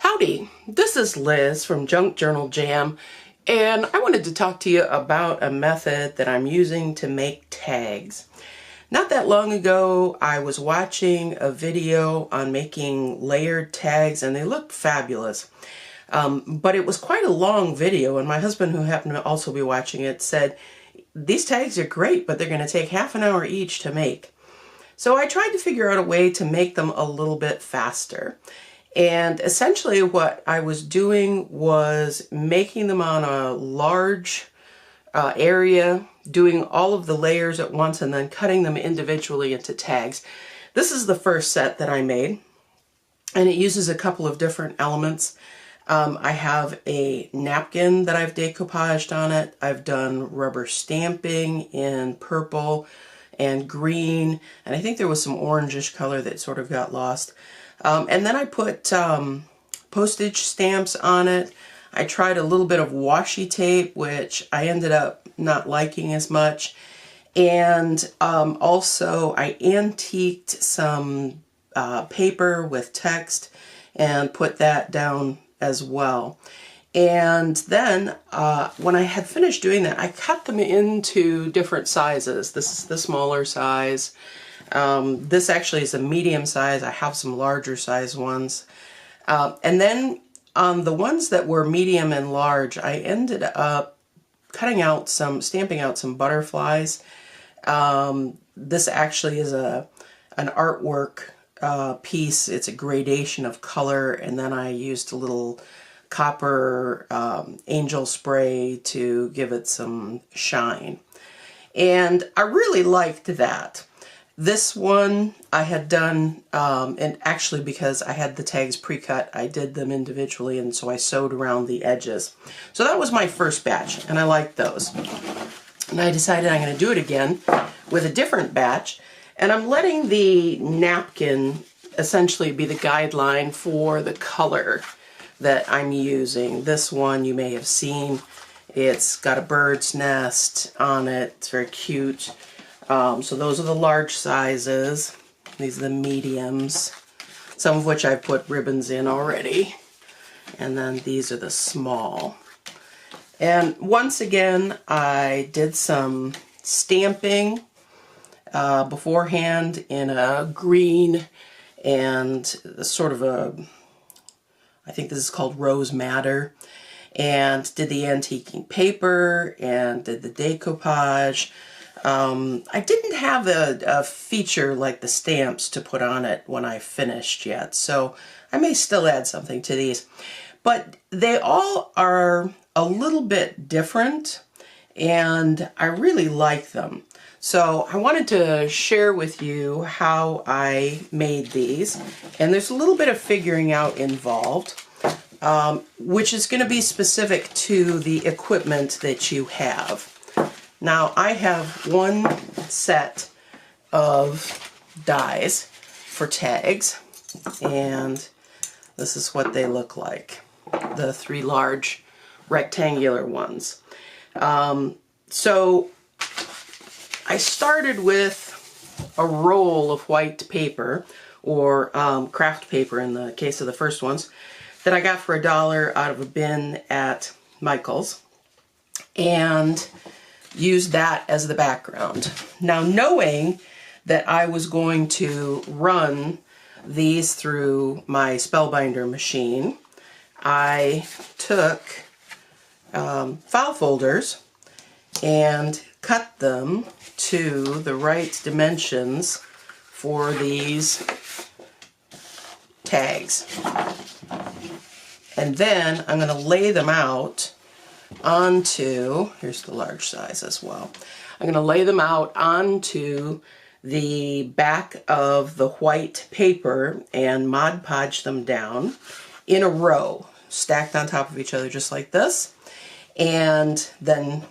Howdy, this is Liz from Junk Journal Jam, and I wanted to talk to you about a method that I'm using to make tags. Not that long ago, I was watching a video on making layered tags, and they looked fabulous. But it was quite a long video, and my husband, who happened to also be watching it, said, "These tags are great, but they're going to take half an hour each to make." So I tried to figure out a way to make them a little bit faster. And essentially what I was doing was making them on a large area, doing all of the layers at once, and then cutting them individually into tags. This is the first set that I made, and it uses a couple of different elements. I have a napkin that I've decoupaged on it. I've done rubber stamping in purple and green, and I think there was some orangish color that sort of got lost. And then I put postage stamps on it. I tried a little bit of washi tape, which I ended up not liking as much. And also I antiqued some paper with text and put that down as well. And then when I had finished doing that, I cut them into different sizes. This is the smaller size. This actually is a medium size. I have some larger size ones. And then on the ones that were medium and large, I ended up stamping out some butterflies. This actually is an artwork piece. It's a gradation of color, and then I used a little copper angel spray to give it some shine. And I really liked that. This one I had done, and actually because I had the tags pre-cut, I did them individually, and so I sewed around the edges. So that was my first batch, and I liked those. And I decided I'm going to do it again with a different batch, and I'm letting the napkin essentially be the guideline for the color that I'm using. This one you may have seen. It's got a bird's nest on it. It's very cute. So those are the large sizes. These are the mediums, some of which I've put ribbons in already. And then these are the small. And once again, I did some stamping beforehand in a green and sort of I think this is called rose madder, and did the antiquing paper and did the decoupage. I didn't have a feature like the stamps to put on it when I finished yet, so I may still add something to these. But they all are a little bit different, and I really like them. So I wanted to share with you how I made these, and there's a little bit of figuring out involved, which is going to be specific to the equipment that you have. Now I have one set of dies for tags, and this is what they look like, the 3 large rectangular ones. So I started with a roll of white paper, or craft paper in the case of the first ones, that I got for $1 out of a bin at Michael's, and used that as the background. Now, knowing that I was going to run these through my Spellbinder machine, I took file folders and cut them to the right dimensions for these tags. And then I'm going to lay them out onto, here's the large size as well, I'm going to lay them out onto the back of the white paper and Mod Podge them down in a row, stacked on top of each other just like this, and then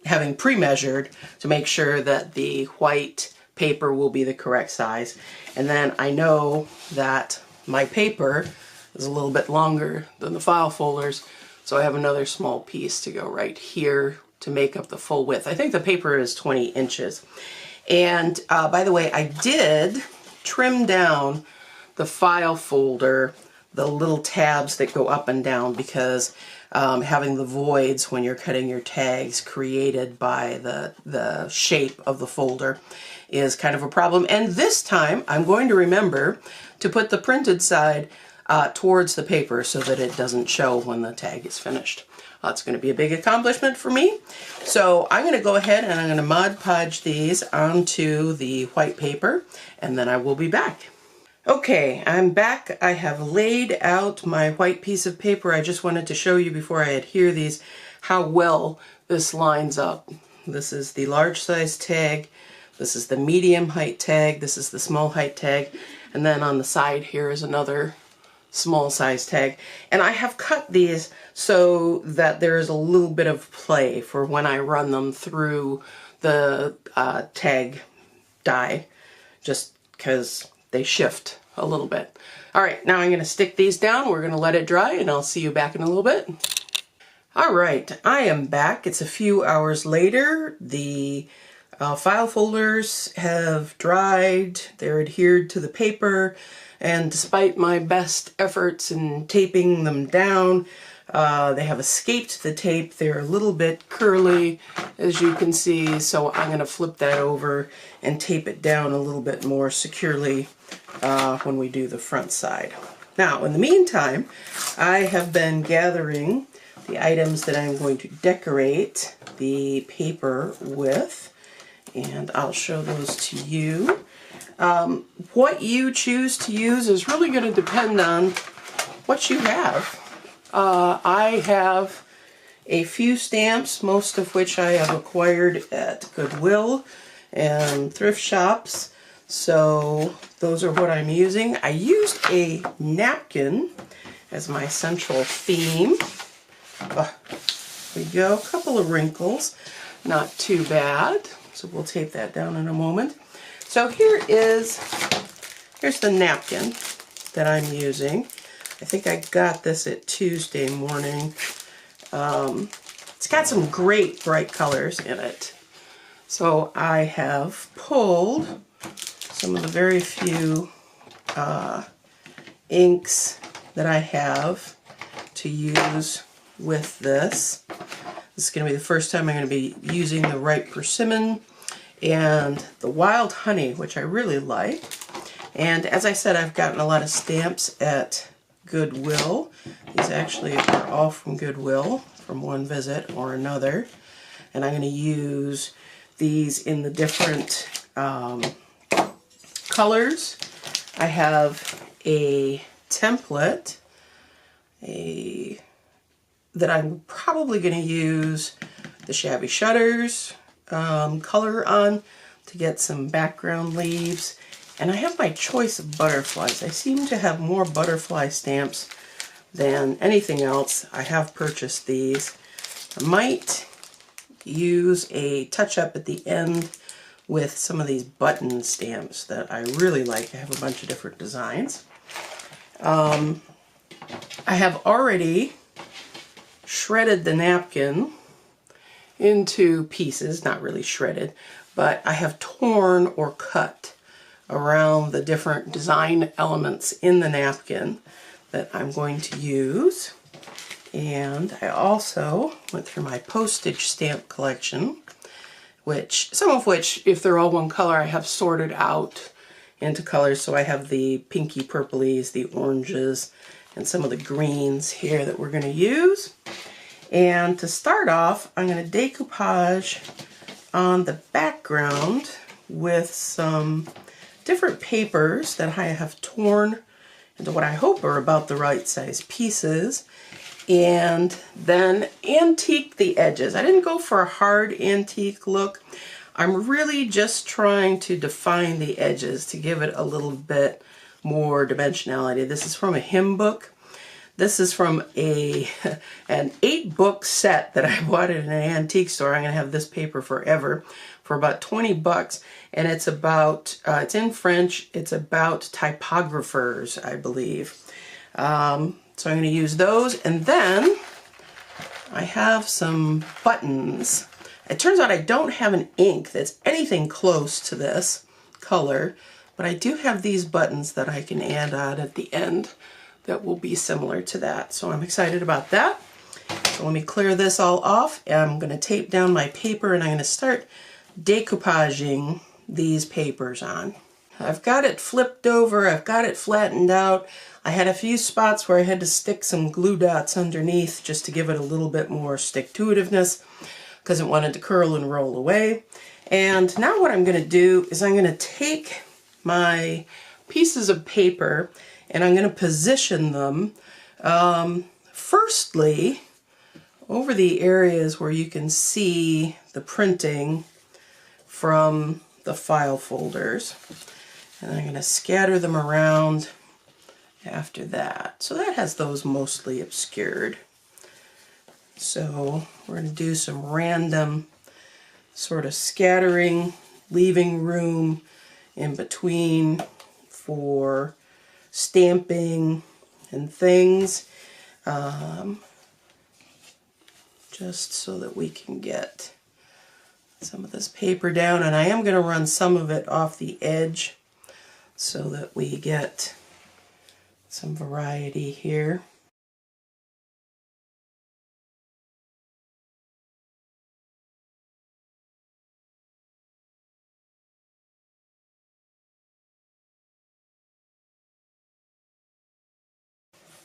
having pre-measured to make sure that the white paper will be the correct size. And then I know that my paper is a little bit longer than the file folders, so I have another small piece to go right here to make up the full width. I think the paper is 20 inches. And by the way, I did trim down the file folder the little tabs that go up and down, because having the voids when you're cutting your tags created by the shape of the folder is kind of a problem. And this time I'm going to remember to put the printed side towards the paper so that it doesn't show when the tag is finished. That's going to be a big accomplishment for me. So I'm going to go ahead and I'm going to Mod Podge these onto the white paper, and then I will be back. Okay, I'm back. I have laid out my white piece of paper. I just wanted to show you before I adhere these how well this lines up. This is the large size tag. This is the medium height tag. This is the small height tag. And then on the side here is another small size tag. And I have cut these so that there is a little bit of play for when I run them through the tag die, just because they shift a little bit. All right, now I'm going to stick these down. We're going to let it dry, and I'll see you back in a little bit. All right, I am back. It's a few hours later. The file folders have dried. They're adhered to the paper, and despite my best efforts in taping them down, they have escaped the tape. They're a little bit curly, as you can see, so I'm going to flip that over and tape it down a little bit more securely when we do the front side. Now, in the meantime, I have been gathering the items that I'm going to decorate the paper with, and I'll show those to you. What you choose to use is really going to depend on what you have. I have a few stamps, most of which I have acquired at Goodwill and thrift shops, so those are what I'm using. I used a napkin as my central theme. There we go, a couple of wrinkles, not too bad, so we'll tape that down in a moment. So here's the napkin that I'm using. I think I got this at Tuesday morning. It's got some great bright colors in it. So I have pulled some of the very few inks that I have to use with this. This is going to be the first time I'm going to be using the Ripe Persimmon and the Wild Honey, which I really like. And as I said, I've gotten a lot of stamps at Goodwill. These actually are all from Goodwill, from one visit or another. And I'm going to use these in the different colors. I have a template that I'm probably going to use the Shabby Shutters color on to get some background leaves. And I have my choice of butterflies. I seem to have more butterfly stamps than anything else. I have purchased these. I might use a touch-up at the end with some of these button stamps that I really like. I have a bunch of different designs. I have already shredded the napkin into pieces, not really shredded, but I have torn or cut around the different design elements in the napkin that I'm going to use. And I also went through my postage stamp collection, some of which, if they're all one color, I have sorted out into colors. So I have the pinky purplies, the oranges, and some of the greens here that we're going to use. And to start off, I'm going to decoupage on the background with some different papers that I have torn into what I hope are about the right size pieces, and then antique the edges. I didn't go for a hard antique look. I'm really just trying to define the edges to give it a little bit more dimensionality. This is from a hymn book. This is from an 8-book set that I bought at an antique store. I'm going to have this paper forever for about 20 bucks. And it's about, it's in French, it's about typographers, I believe. So I'm going to use those. And then I have some buttons. It turns out I don't have an ink that's anything close to this color, but I do have these buttons that I can add on at the end that will be similar to that. So I'm excited about that. So let me clear this all off. I'm going to tape down my paper and I'm going to start decoupaging these papers on. I've got it flipped over, I've got it flattened out. I had a few spots where I had to stick some glue dots underneath just to give it a little bit more stick-to-itiveness because it wanted to curl and roll away. And now what I'm going to do is I'm going to take my pieces of paper and I'm going to position them firstly over the areas where you can see the printing from the file folders. And I'm going to scatter them around after that. So that has those mostly obscured. So we're going to do some random sort of scattering, leaving room in between for stamping and things, just so that we can get some of this paper down. And I am going to run some of it off the edge so that we get some variety here.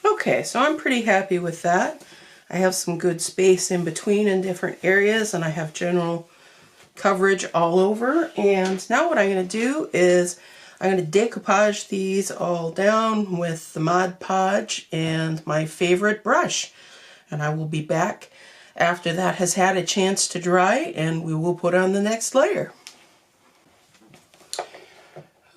Okay, so I'm pretty happy with that. I have some good space in between in different areas, and I have general coverage all over. And now what I'm going to do is I'm going to decoupage these all down with the Mod Podge and my favorite brush. And I will be back after that has had a chance to dry, and we will put on the next layer.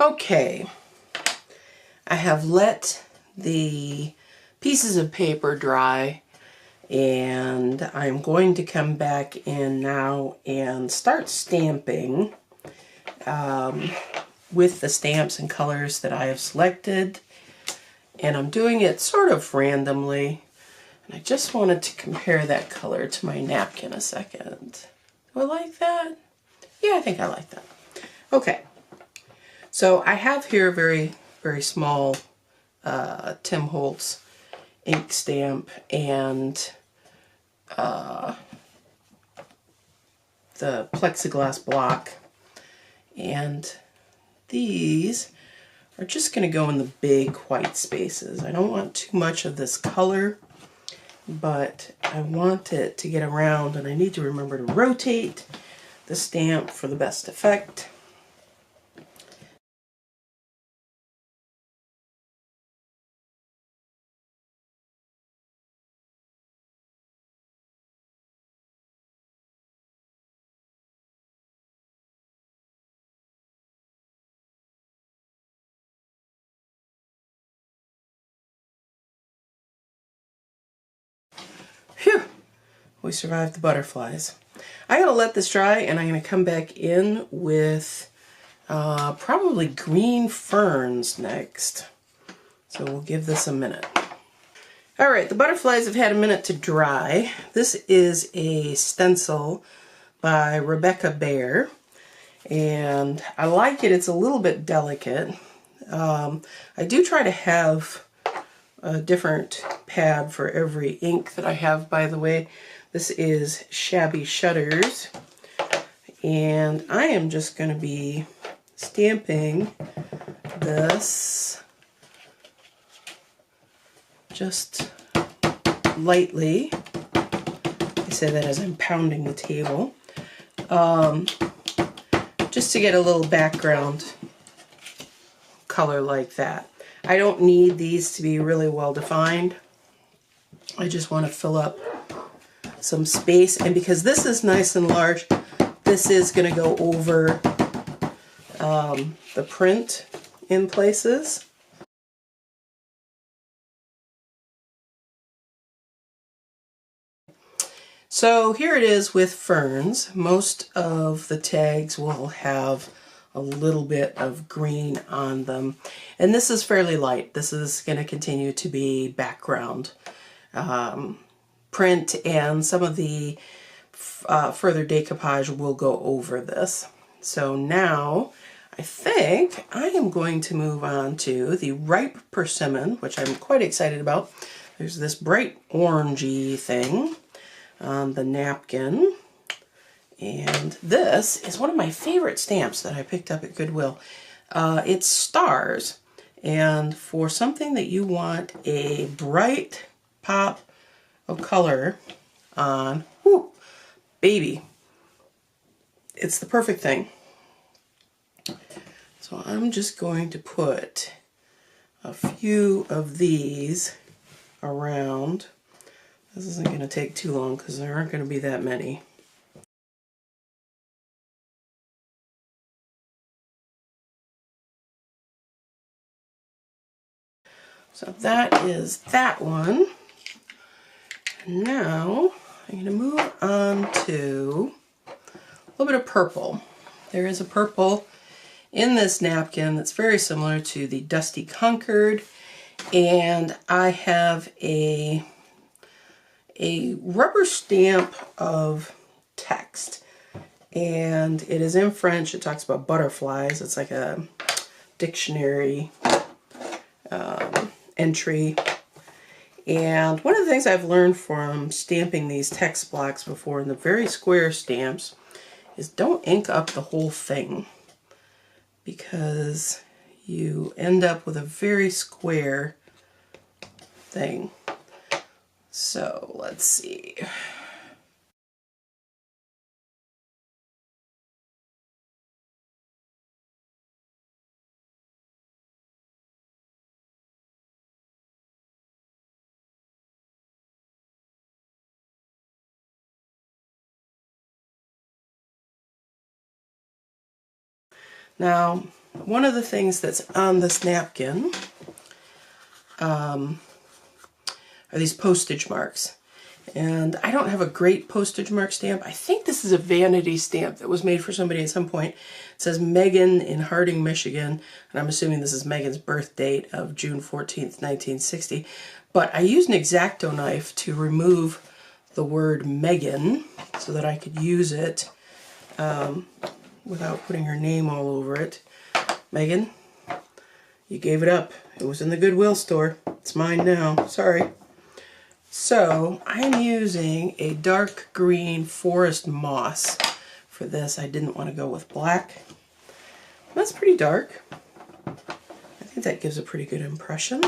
Okay, I have let the pieces of paper dry, and I'm going to come back in now and start stamping with the stamps and colors that I have selected. And I'm doing it sort of randomly. And I just wanted to compare that color to my napkin a second. Do I like that? Yeah, I think I like that. Okay, so I have here a very, very small Tim Holtz ink stamp and the plexiglass block, and these are just going to go in the big white spaces. I don't want too much of this color, but I want it to get around, and I need to remember to rotate the stamp for the best effect. Phew! We survived the butterflies. I'm going to let this dry, and I'm going to come back in with probably green ferns next. So we'll give this a minute. Alright, the butterflies have had a minute to dry. This is a stencil by Rebecca Bear, and I like it. It's a little bit delicate. I do try to have a different pad for every ink that I have, by the way. This is Shabby Shutters, and I am just going to be stamping this just lightly. I say that as I'm pounding the table, just to get a little background color like that. I don't need these to be really well defined. I just want to fill up some space, and because this is nice and large, this is going to go over the print in places. So here it is with ferns. Most of the tags will have a little bit of green on them, and this is fairly light. This is going to continue to be background print, and some of the further decoupage will go over this. So now I think I am going to move on to the ripe persimmon, which I'm quite excited about. There's this bright orangey thing on the napkin. And this is one of my favorite stamps that I picked up at Goodwill. It's stars. And for something that you want a bright pop of color on, whoo, baby, it's the perfect thing. So I'm just going to put a few of these around. This isn't going to take too long because there aren't going to be that many. So that is that one. And now I'm going to move on to a little bit of purple. There is a purple in this napkin that's very similar to the Dusty Concord, and I have a rubber stamp of text, and it is in French. It talks about butterflies. It's like a dictionary entry. And one of the things I've learned from stamping these text blocks before in the very square stamps is don't ink up the whole thing, because you end up with a very square thing. So let's see. Now, one of the things that's on this napkin are these postage marks. And I don't have a great postage mark stamp. I think this is a vanity stamp that was made for somebody at some point. It says Megan in Harding, Michigan, and I'm assuming this is Megan's birth date of June 14th, 1960. But I used an X-Acto knife to remove the word Megan so that I could use it without putting her name all over it. Megan, you gave it up. It was in the Goodwill store. It's mine now. Sorry. So I'm using a dark green forest moss for this. I didn't want to go with black. That's pretty dark. I think that gives a pretty good impression.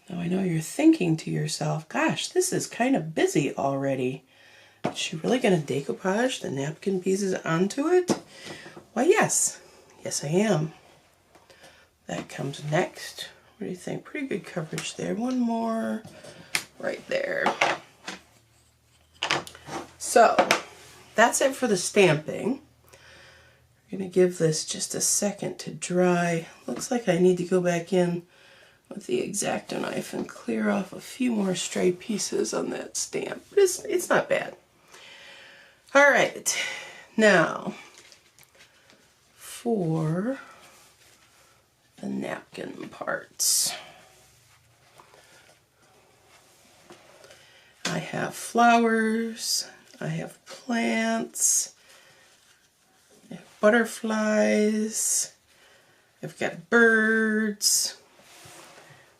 Now I know you're thinking to yourself, gosh, this is kind of busy already. Is she really going to decoupage the napkin pieces onto it? Why, yes. Yes, I am. That comes next. What do you think? Pretty good coverage there. One more right there. So that's it for the stamping. I'm going to give this just a second to dry. Looks like I need to go back in with the X-Acto knife and clear off a few more stray pieces on that stamp. But it's not bad. All right, now for the napkin parts. I have flowers, I have plants, I have butterflies, I've got birds.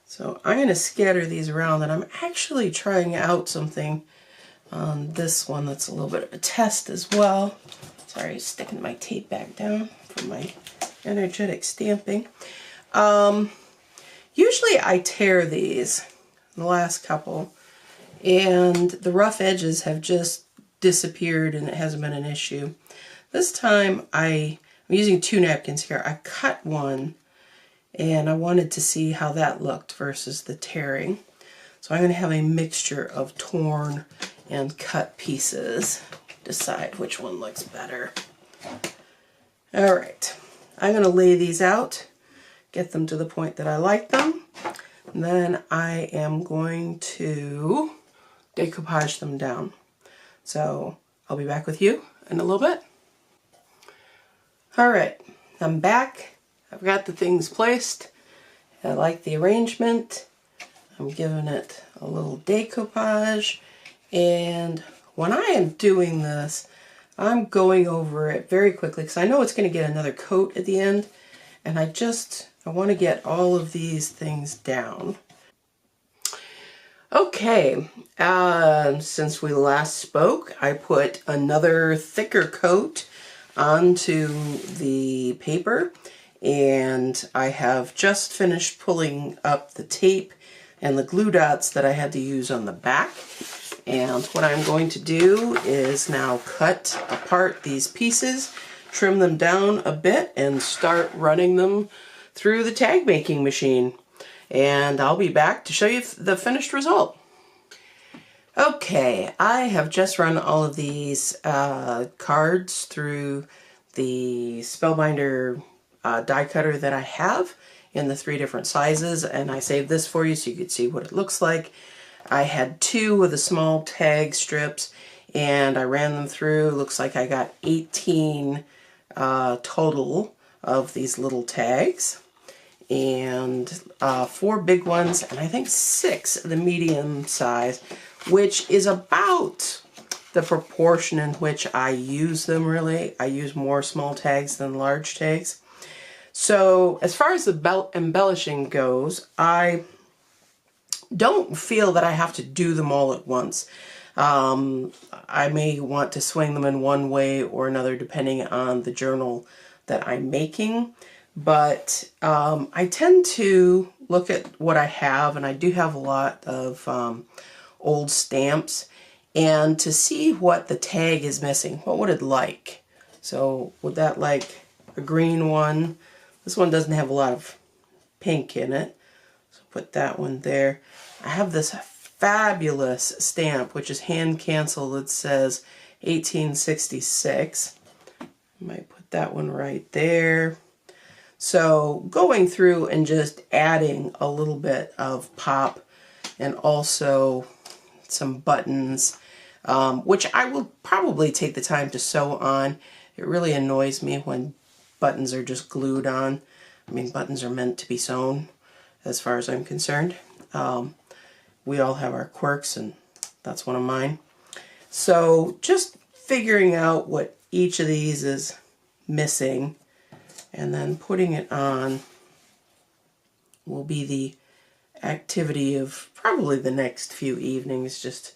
So I'm going to scatter these around, and I'm actually trying out something on this one that's a little bit of a test as well. Sorry, sticking my tape back down from my energetic stamping. Usually I tear these, the last couple, and the rough edges have just disappeared and it hasn't been an issue. This time I'm using two napkins here. I cut one and I wanted to see how that looked versus the tearing. So I'm going to have a mixture of torn and cut pieces. Decide which one looks better. All right, I'm going to lay these out, get them to the point that I like them, and then I am going to decoupage them down. So I'll be back with you in a little bit. All right, I'm back. I've got the things placed. I like the arrangement. I'm giving it a little decoupage, and when I am doing this, I'm going over it very quickly because I know it's going to get another coat at the end, and I want to get all of these things down. Okay, since we last spoke, I put another thicker coat onto the paper, and I have just finished pulling up the tape and the glue dots that I had to use on the back. And what I'm going to do is now cut apart these pieces, trim them down a bit, and start running them through the tag making machine. And I'll be back to show you the finished result. Okay, I have just run all of these cards through the Spellbinder die cutter that I have in the 3 different sizes, and I saved this for you so you could see what it looks like. I had 2 of the small tag strips, and I ran them through. Looks like I got 18 total of these little tags, and 4 big ones, and I think 6 of the medium size, which is about the proportion in which I use them, really. I use more small tags than large tags. So as far as the embellishing goes, I don't feel that I have to do them all at once. I may want to swing them in one way or another depending on the journal that I'm making, but I tend to look at what I have, and I do have a lot of old stamps, and to see what the tag is missing. What would it like? So would that like a green one? This one doesn't have a lot of pink in it, so put that one there. I have this fabulous stamp, which is hand canceled. It says 1866. I might put that one right there. So going through and just adding a little bit of pop, and also some buttons, which I will probably take the time to sew on. It really annoys me when buttons are just glued on. I mean, buttons are meant to be sewn, as far as I'm concerned. We all have our quirks, and that's one of mine. So just figuring out what each of these is missing and then putting it on will be the activity of probably the next few evenings. Just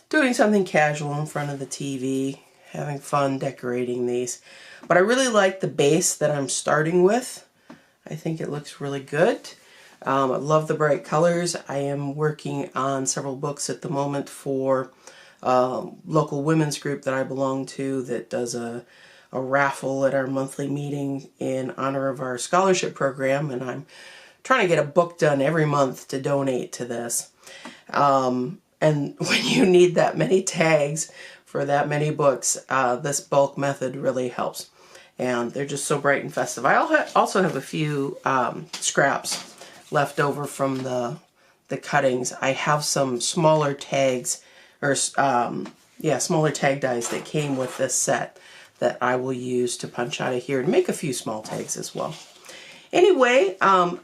doing something casual in front of the TV, having fun decorating these. But I really like the base that I'm starting with. I think it looks really good. I love the bright colors. I am working on several books at the moment for a local women's group that I belong to that does a raffle at our monthly meeting in honor of our scholarship program, and I'm trying to get a book done every month to donate to this. And when you need that many tags for that many books, this bulk method really helps. And they're just so bright and festive. I also have a few scraps left over from the cuttings. I have some smaller tags, or smaller tag dies that came with this set that I will use to punch out of here and make a few small tags as well. Anyway,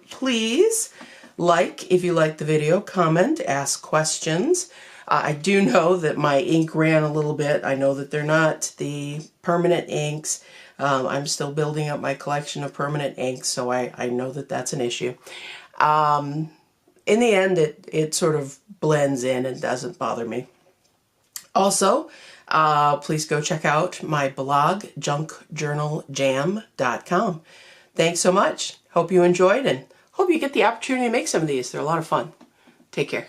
please like if you like the video, comment, ask questions. I do know that my ink ran a little bit. I know that they're not the permanent inks. I'm still building up my collection of permanent inks, so I know that that's an issue. In the end, it sort of blends in and doesn't bother me. Also, please go check out my blog, junkjournaljam.com. Thanks so much. Hope you enjoyed, and hope you get the opportunity to make some of these. They're a lot of fun. Take care.